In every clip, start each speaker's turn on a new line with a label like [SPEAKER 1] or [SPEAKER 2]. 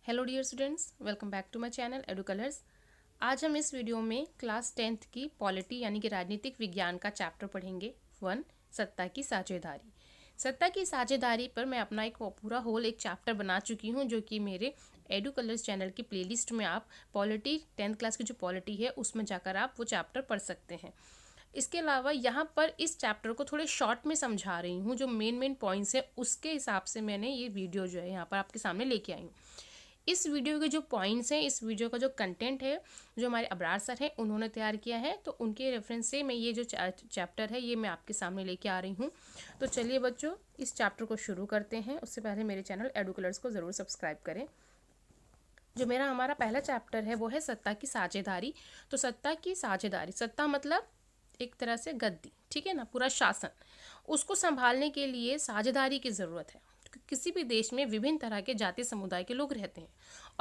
[SPEAKER 1] Hello dear students, welcome back to my channel Edu Colours. आज हम इस video में क्लास 10th की पॉलिटी यानी कि राजनीतिक विज्ञान का चैप्टर पढ़ेंगे 1 सत्ता की साझेदारी। सत्ता की साझेदारी पर मैं अपना एक पूरा एक चैप्टर बना चुकी हूँ, जो कि मेरे एडू कलर्स चैनल की प्लेलिस्ट में आप पॉलिटी 10th क्लास की जो पॉलिटी है उसमें जाकर आप वो चैप्टर पढ़ सकते हैं। इसके अलावा यहाँ पर इस चैप्टर को थोड़े शॉर्ट में समझा रही हूँ, जो मेन पॉइंट्स है उसके हिसाब से मैंने ये वीडियो जो है यहाँ पर आपके सामने लेके आई हूँ। इस वीडियो के जो पॉइंट्स हैं, इस वीडियो का जो कंटेंट है, जो हमारे अबरार सर हैं उन्होंने तैयार किया है, तो उनके रेफरेंस से मैं ये जो चैप्टर है ये मैं आपके सामने लेके आ रही हूँ। तो चलिए बच्चों, इस चैप्टर को शुरू करते हैं। उससे पहले मेरे चैनल एडू कलर्स को ज़रूर सब्सक्राइब करें। जो हमारा पहला चैप्टर है वो है सत्ता की साझेदारी। तो सत्ता की साझेदारी, सत्ता मतलब एक तरह से गद्दी, ठीक है ना, पूरा शासन। उसको संभालने के लिए साझेदारी की ज़रूरत है। किसी भी देश में विभिन्न तरह के जाति समुदाय के लोग रहते हैं,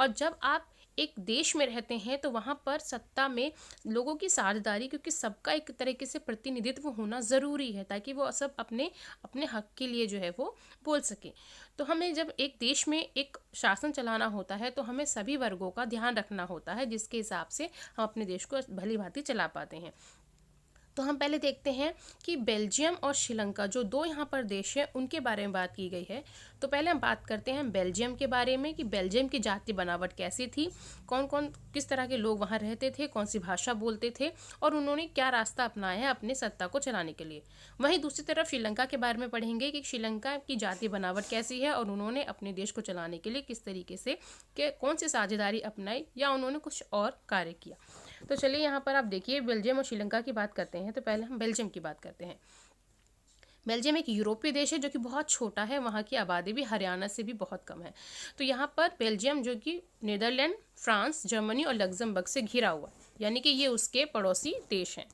[SPEAKER 1] और जब आप एक देश में रहते हैं तो वहाँ पर सत्ता में लोगों की साझेदारी, क्योंकि सबका एक तरीके से प्रतिनिधित्व होना ज़रूरी है, ताकि वो सब अपने अपने हक के लिए जो है वो बोल सके। तो हमें जब एक देश में एक शासन चलाना होता है तो हमें सभी वर्गों का ध्यान रखना होता है, जिसके हिसाब से हम अपने देश को भली भांति चला पाते हैं। तो हम पहले देखते हैं कि बेल्जियम और श्रीलंका, जो दो यहाँ पर देश हैं, उनके बारे में बात की गई है। तो पहले हम बात करते हैं बेल्जियम के बारे में कि बेल्जियम की जातीय बनावट कैसी थी, कौन कौन किस तरह के लोग वहाँ रहते थे, कौन सी भाषा बोलते थे, और उन्होंने क्या रास्ता अपनाया है अपनी सत्ता को चलाने के लिए। वहीं दूसरी तरफ श्रीलंका के बारे में पढ़ेंगे कि श्रीलंका की जातीय बनावट कैसी है और उन्होंने अपने देश को चलाने के लिए किस तरीके से कौन सी साझेदारी अपनाई या उन्होंने कुछ और कार्य किया। तो चलिए यहाँ पर आप देखिए, बेल्जियम और श्रीलंका की बात करते हैं। तो पहले हम बेल्जियम की बात करते हैं। बेल्जियम एक यूरोपीय देश है जो कि बहुत छोटा है, वहाँ की आबादी भी हरियाणा से भी बहुत कम है। तो यहाँ पर बेल्जियम जो कि नीदरलैंड, फ्रांस, जर्मनी और लग्जमबर्ग से घिरा हुआ, यानी कि ये उसके पड़ोसी देश हैं।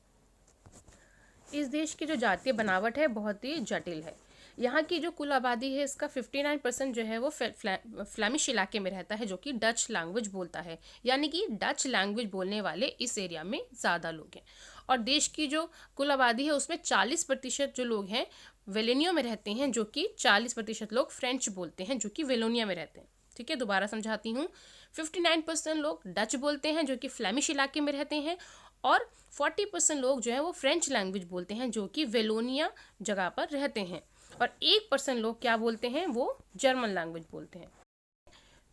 [SPEAKER 1] इस देश की जो जातीय बनावट है बहुत ही जटिल है। यहाँ की जो कुल आबादी है इसका 59% जो है वो फ्लैमिश इलाके में रहता है, जो कि डच लैंग्वेज बोलता है, यानी कि डच लैंग्वेज बोलने वाले इस एरिया में ज़्यादा लोग हैं। और देश की जो कुल आबादी है उसमें 40% जो लोग हैं वेलोनिया में रहते हैं, जो कि 40% लोग फ्रेंच बोलते हैं, जो कि वेलोनिया में रहते हैं। ठीक है, दोबारा समझाती हूँ। 59% लोग डच बोलते हैं, जो कि फ्लैमिश इलाके में रहते हैं, और 40% लोग जो है वो फ्रेंच लैंग्वेज बोलते हैं, जो कि वेलोनिया जगह पर रहते हैं, और 1% लोग क्या बोलते हैं, वो जर्मन लैंग्वेज बोलते हैं।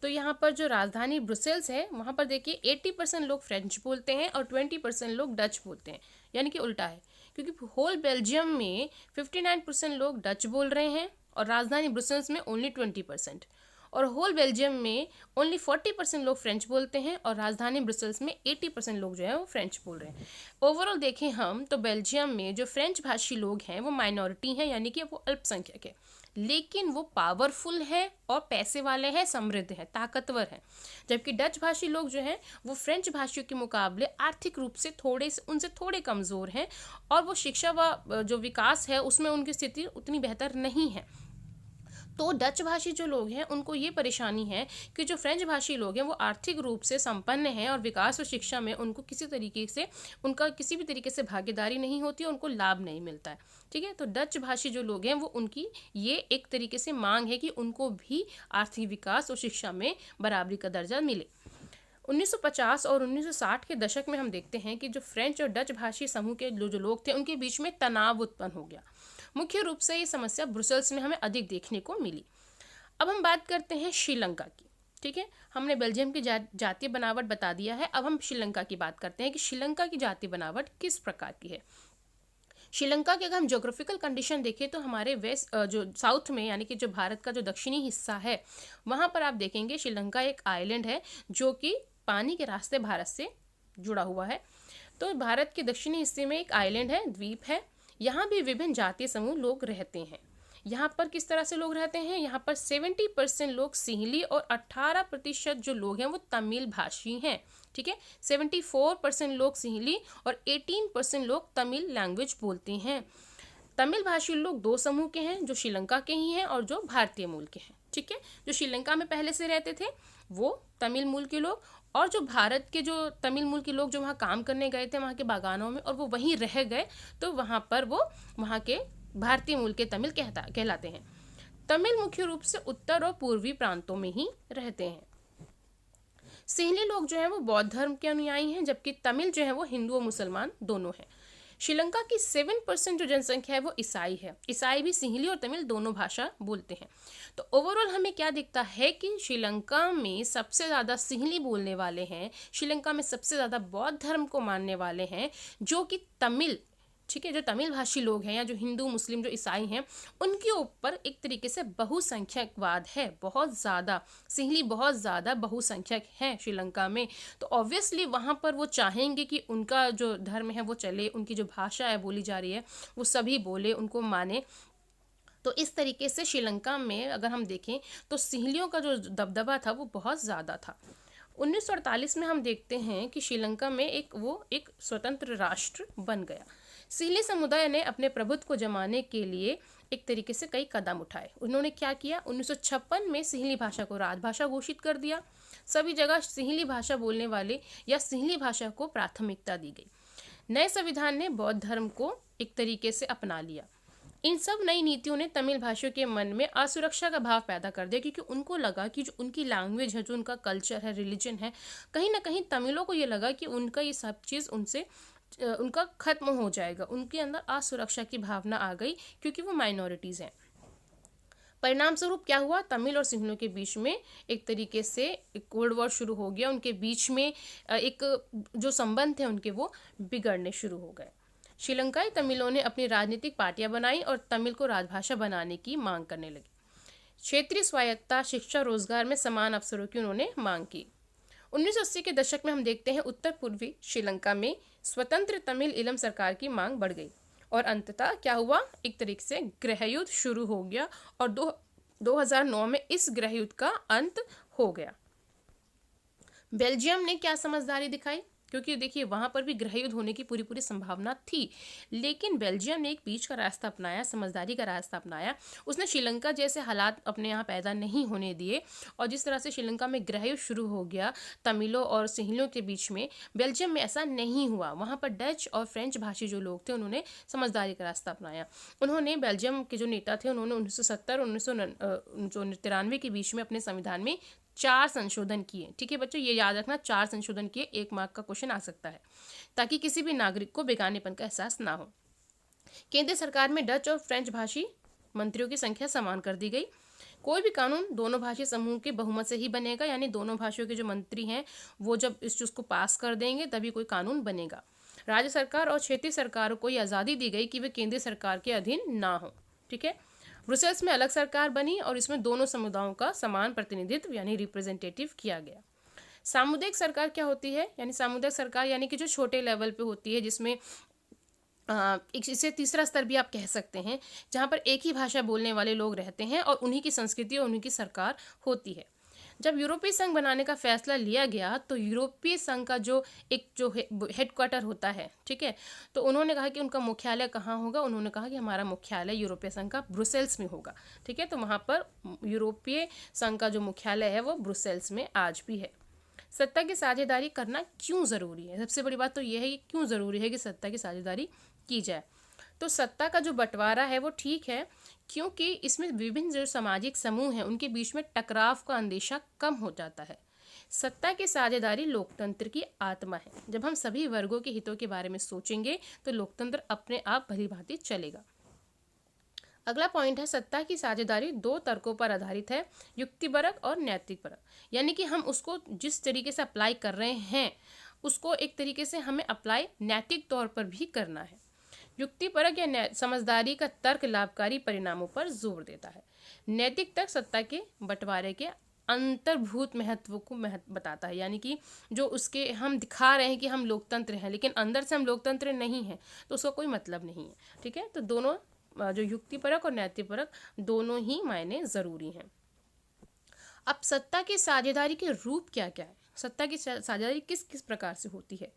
[SPEAKER 1] तो यहाँ पर जो राजधानी ब्रुसेल्स है वहाँ पर देखिए 80% लोग फ्रेंच बोलते हैं और 20% लोग डच बोलते हैं, यानी कि उल्टा है, क्योंकि होल बेल्जियम में 59% लोग डच बोल रहे हैं और राजधानी ब्रुसेल्स में ओनली 20%, और होल बेल्जियम में ओनली 40% लोग फ्रेंच बोलते हैं और राजधानी ब्रुसेल्स में 80% लोग जो है वो फ्रेंच बोल रहे हैं। ओवरऑल देखें हम तो बेल्जियम में जो फ्रेंच भाषी लोग हैं वो माइनॉरिटी हैं, यानी कि वो अल्पसंख्यक है, लेकिन वो पावरफुल है और पैसे वाले हैं, समृद्ध है, ताकतवर है। जबकि डच भाषी लोग जो हैं वो फ्रेंच भाषियों के मुकाबले आर्थिक रूप से उनसे थोड़े कमज़ोर हैं, और वो शिक्षा व जो विकास है उसमें उनकी स्थिति उतनी बेहतर नहीं है। तो डच भाषी जो लोग हैं उनको ये परेशानी है कि जो फ्रेंच भाषी लोग हैं वो आर्थिक रूप से संपन्न हैं और विकास और शिक्षा में उनको किसी तरीके से उनका किसी भी तरीके से भागीदारी नहीं होती है, उनको लाभ नहीं मिलता है। ठीक है, तो डच भाषी जो लोग हैं वो उनकी ये एक तरीके से मांग है कि उनको भी आर्थिक विकास और शिक्षा में बराबरी का दर्जा मिले। 1950 और 1960 के दशक में हम देखते हैं कि जो फ्रेंच और डच भाषी समूह के जो लोग थे उनके बीच में तनाव उत्पन्न हो गया। मुख्य रूप से ये समस्या ब्रुसेल्स में हमें अधिक देखने को मिली। अब हम बात करते हैं श्रीलंका की। ठीक है, हमने बेल्जियम की जातीय बनावट बता दिया है, अब हम श्रीलंका की बात करते हैं कि श्रीलंका की जातीय बनावट किस प्रकार की है। श्रीलंका के अगर हम ज्योग्राफिकल कंडीशन देखें तो हमारे वेस्ट जो साउथ में, यानी कि जो भारत का जो दक्षिणी हिस्सा है, वहाँ पर आप देखेंगे श्रीलंका एक आइलैंड है जो कि पानी के रास्ते भारत से जुड़ा हुआ है। तो भारत के दक्षिणी हिस्से में एक आइलैंड है, द्वीप है। यहाँ भी विभिन्न जातीय समूह लोग रहते हैं। यहाँ पर किस तरह से लोग रहते हैं, यहाँ पर 70% लोग सिंहली और 18% जो लोग हैं वो तमिल भाषी हैं। ठीक है, 74% लोग सिंहली और 18% लोग तमिल लैंग्वेज बोलते हैं। तमिल भाषी लोग दो समूह के हैं, जो श्रीलंका के ही हैं और जो भारतीय मूल के हैं। ठीक है, जो श्रीलंका में पहले से रहते थे वो तमिल मूल के लोग, और जो भारत के जो तमिल मूल के लोग जो वहाँ काम करने गए थे वहाँ के बागानों में और वो वहीं रह गए, तो वहाँ पर वो वहाँ के भारतीय मूल के तमिल कहलाते हैं। तमिल मुख्य रूप से उत्तर और पूर्वी प्रांतों में ही रहते हैं। सिंहली लोग जो है वो बौद्ध धर्म के अनुयायी हैं, जबकि तमिल जो है वो हिंदू और मुसलमान दोनों हैं। श्रीलंका की 7% जो जनसंख्या है वो ईसाई है। ईसाई भी सिंहली और तमिल दोनों भाषा बोलते हैं। तो ओवरऑल हमें क्या दिखता है कि श्रीलंका में सबसे ज़्यादा सिंहली बोलने वाले हैं, श्रीलंका में सबसे ज़्यादा बौद्ध धर्म को मानने वाले हैं, जो कि तमिल, ठीक है, जो तमिल भाषी लोग हैं या जो हिंदू मुस्लिम जो ईसाई हैं उनके ऊपर एक तरीके से बहुसंख्यकवाद है, बहुत ज़्यादा सिंहली बहुत ज़्यादा बहुसंख्यक हैं श्रीलंका में। तो ऑब्वियसली वहाँ पर वो चाहेंगे कि उनका जो धर्म है वो चले, उनकी जो भाषा है बोली जा रही है वो सभी बोले, उनको माने। तो इस तरीके से श्रीलंका में अगर हम देखें तो सिंहलियों का जो दबदबा था वो बहुत ज़्यादा था। 1948 में हम देखते हैं कि श्रीलंका में एक स्वतंत्र राष्ट्र बन गया। सिंहली समुदाय ने अपने प्रभुत्व को जमाने के लिए एक तरीके से कई कदम उठाए। उन्होंने क्या किया, 1956 में सिंहली भाषा को राजभाषा घोषित कर दिया। सभी जगह सिंहली भाषा बोलने वाले या सिंहली भाषा को प्राथमिकता दी गई। नए संविधान ने बौद्ध धर्म को एक तरीके से अपना लिया। इन सब नई नीतियों ने तमिल भाषियों के मन में असुरक्षा का भाव पैदा कर दिया, क्योंकि उनको लगा कि जो उनकी लैंग्वेज है, जो उनका कल्चर है, रिलीजन है, कहीं ना कहीं तमिलों को ये लगा कि उनका ये सब चीज़ उनका खत्म हो जाएगा। उनके अंदर असुरक्षा की भावना आ गई क्योंकि वो माइनॉरिटीज़ हैं। परिणाम स्वरूप क्या हुआ, तमिल और सिंहलियों के बीच में एक तरीके से एक कोल्ड वॉर शुरू हो गया। उनके बीच में एक जो संबंध थे उनके वो बिगड़ने शुरू हो गए। श्रीलंकाई तमिलों ने अपनी राजनीतिक पार्टियां बनाई और तमिल को राजभाषा बनाने की मांग करने लगे। क्षेत्रीय स्वायत्तता, शिक्षा, रोजगार में समान अवसरों की उन्होंने मांग की। 1980 के दशक में हम देखते हैं उत्तर पूर्वी श्रीलंका में स्वतंत्र तमिल इलम सरकार की मांग बढ़ गई और अंततः क्या हुआ, एक तरीके से गृहयुद्ध शुरू हो गया और 2009 में इस गृहयुद्ध का अंत हो गया। बेल्जियम ने क्या समझदारी दिखाई, क्योंकि देखिए वहाँ पर भी गृहयुद्ध होने की पूरी संभावना थी, लेकिन बेल्जियम ने एक बीच का रास्ता अपनाया, समझदारी का रास्ता अपनाया। उसने श्रीलंका जैसे हालात अपने यहाँ पैदा नहीं होने दिए और जिस तरह से श्रीलंका में गृहयुद्ध शुरू हो गया तमिलों और सिंहलियों के बीच में, बेल्जियम में ऐसा नहीं हुआ। वहाँ पर डच और फ्रेंच भाषी जो लोग थे उन्होंने समझदारी का रास्ता अपनाया। उन्होंने बेल्जियम के जो नेता थे उन्होंने 1970 और 1993 के बीच में अपने संविधान में 4 संशोधन किए। ठीक है बच्चों, ये याद रखना, 4 संशोधन किए, 1 मार्क का क्वेश्चन आ सकता है, ताकि किसी भी नागरिक को बेगानेपन का एहसास ना हो। केंद्र सरकार में डच और फ्रेंच भाषी मंत्रियों की संख्या समान कर दी गई। कोई भी कानून दोनों भाषी समूह के बहुमत से ही बनेगा, यानी दोनों भाषियों के जो मंत्री हैं वो जब इस चीज़ को पास कर देंगे तभी कोई कानून बनेगा। राज्य सरकार और क्षेत्रीय सरकारों को आज़ादी दी गई कि वे केंद्रीय सरकार के अधीन ना हो। ठीक है, ब्रुसेल्स में अलग सरकार बनी और इसमें दोनों समुदायों का समान प्रतिनिधित्व यानी रिप्रेजेंटेटिव किया गया। सामुदायिक सरकार क्या होती है, यानी सामुदायिक सरकार यानी कि जो छोटे लेवल पे होती है, जिसमें इसे तीसरा स्तर भी आप कह सकते हैं, जहाँ पर एक ही भाषा बोलने वाले लोग रहते हैं और उन्हीं की संस्कृति और उन्हीं की सरकार होती है। जब यूरोपीय संघ बनाने का फैसला लिया गया तो यूरोपीय संघ का जो हेडक्वार्टर होता है, ठीक है, तो उन्होंने कहा कि उनका मुख्यालय कहाँ होगा। उन्होंने कहा कि हमारा मुख्यालय यूरोपीय संघ का ब्रुसेल्स में होगा। ठीक है, तो वहाँ पर यूरोपीय संघ का जो मुख्यालय है वो ब्रुसेल्स में आज भी है। सत्ता की साझेदारी करना क्यों ज़रूरी है, सबसे बड़ी बात तो यह है कि क्यों ज़रूरी है कि सत्ता की साझेदारी की जाए। तो सत्ता का जो बंटवारा है वो ठीक है, क्योंकि इसमें विभिन्न जो सामाजिक समूह हैं उनके बीच में टकराव का अंदेशा कम हो जाता है। सत्ता की साझेदारी लोकतंत्र की आत्मा है। जब हम सभी वर्गों के हितों के बारे में सोचेंगे तो लोकतंत्र अपने आप भली भांति चलेगा। अगला पॉइंट है, सत्ता की साझेदारी 2 तर्कों पर आधारित है, युक्तिपरक और नैतिकपरक। यानी कि हम उसको जिस तरीके से अप्लाई कर रहे हैं उसको एक तरीके से हमें अप्लाई नैतिक तौर पर भी करना है। युक्तिपरक या समझदारी का तर्क लाभकारी परिणामों पर जोर देता है। नैतिक तर्क सत्ता के बंटवारे के अंतर्भूत महत्व को बताता है, यानी कि जो उसके हम दिखा रहे हैं कि हम लोकतंत्र हैं लेकिन अंदर से हम लोकतंत्र नहीं हैं तो उसका कोई मतलब नहीं है। ठीक है, तो दोनों जो युक्तिपरक और नैतिकपरक दोनों ही मायने ज़रूरी हैं। अब सत्ता की साझेदारी के रूप क्या क्या है, सत्ता की साझेदारी किस किस प्रकार से होती है।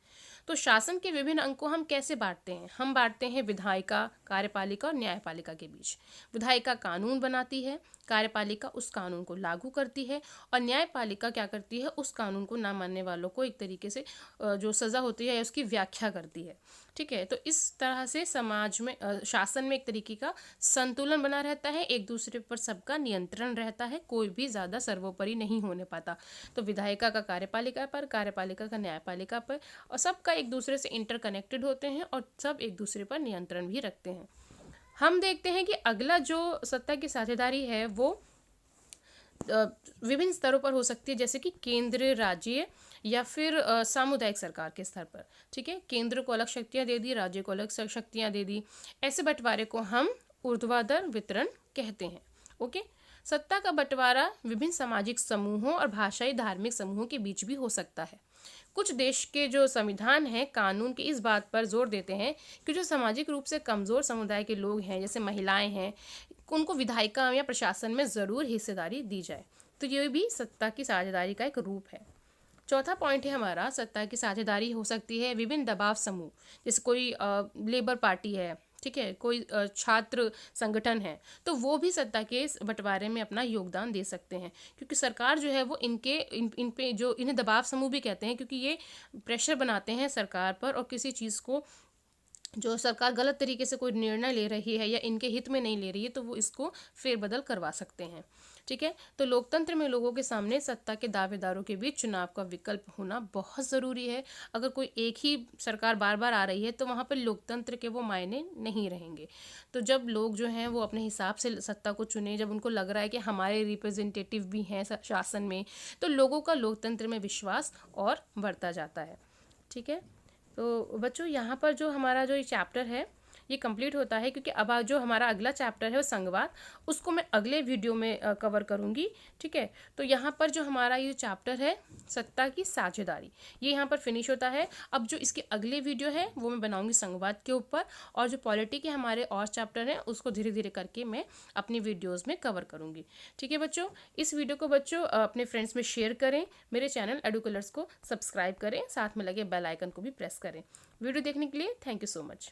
[SPEAKER 1] तो शासन के विभिन्न अंग को हम कैसे बांटते हैं, हम बांटते हैं विधायिका, कार्यपालिका और न्यायपालिका के बीच। विधायिका कानून बनाती है, कार्यपालिका उस कानून को लागू करती है और न्यायपालिका क्या करती है, उस कानून को ना मानने वालों को एक तरीके से जो सज़ा होती है उसकी व्याख्या करती है। ठीक है, तो इस तरह से समाज में शासन में एक तरीके का संतुलन बना रहता है, एक दूसरे पर सबका नियंत्रण रहता है, कोई भी ज़्यादा सर्वोपरि नहीं होने पाता। तो विधायिका का कार्यपालिका पर, कार्यपालिका का न्यायपालिका पर, और सबका एक दूसरे से इंटरकनेक्टेड होते हैं और सब एक दूसरे पर नियंत्रण भी रखते हैं। हम देखते हैं कि अगला जो सत्ता की साझेदारी है वो विभिन्न स्तरों पर हो सकती है, जैसे कि केंद्र, राज्य या फिर सामुदायिक सरकार के स्तर पर। ठीक है, केंद्र को अलग शक्तियां दे दी, राज्य को अलग शक्तियां दे दी। ऐसे बंटवारे को हम ऊर्ध्वाधर वितरण कहते हैं। ओके, सत्ता का बंटवारा विभिन्न सामाजिक समूहों और भाषाई धार्मिक समूहों के बीच भी हो सकता है। कुछ देश के जो संविधान हैं, कानून के इस बात पर जोर देते हैं कि जो सामाजिक रूप से कमज़ोर समुदाय के लोग हैं, जैसे महिलाएं हैं, उनको विधायिका या प्रशासन में ज़रूर हिस्सेदारी दी जाए। तो ये भी सत्ता की साझेदारी का एक रूप है। चौथा पॉइंट है हमारा, सत्ता की साझेदारी हो सकती है विभिन्न दबाव समूह, जैसे कोई लेबर पार्टी है, ठीक है, कोई छात्र संगठन है, तो वो भी सत्ता के इस बंटवारे में अपना योगदान दे सकते हैं, क्योंकि सरकार जो है वो इन पे जो इन्हें दबाव समूह भी कहते हैं, क्योंकि ये प्रेशर बनाते हैं सरकार पर, और किसी चीज़ को जो सरकार गलत तरीके से कोई निर्णय ले रही है या इनके हित में नहीं ले रही है, तो वो इसको फेरबदल करवा सकते हैं। ठीक है, तो लोकतंत्र में लोगों के सामने सत्ता के दावेदारों के बीच चुनाव का विकल्प होना बहुत ज़रूरी है। अगर कोई एक ही सरकार बार बार आ रही है तो वहाँ पर लोकतंत्र के वो मायने नहीं रहेंगे। तो जब लोग जो हैं वो अपने हिसाब से सत्ता को चुने, जब उनको लग रहा है कि हमारे रिप्रेजेंटेटिव भी हैं शासन में, तो लोगों का लोकतंत्र में विश्वास और बढ़ता जाता है। ठीक है, तो बच्चों यहाँ पर जो हमारा जो ये चैप्टर है ये कंप्लीट होता है, क्योंकि अब जो हमारा अगला चैप्टर है वो संघवाद, उसको मैं अगले वीडियो में कवर करूँगी। ठीक है, तो यहाँ पर जो हमारा ये चैप्टर है सत्ता की साझेदारी, ये यहाँ पर फिनिश होता है। अब जो इसके अगले वीडियो है वो मैं बनाऊँगी संघवाद के ऊपर, और जो पॉलिटी के हमारे और चैप्टर हैं उसको धीरे धीरे करके मैं अपनी वीडियोज़ में कवर करूँगी। ठीक है बच्चों, इस वीडियो को बच्चों अपने फ्रेंड्स में शेयर करें, मेरे चैनल एडू कलर्स को सब्सक्राइब करें, साथ में लगे बेल आइकन को भी प्रेस करें। वीडियो देखने के लिए थैंक यू सो मच।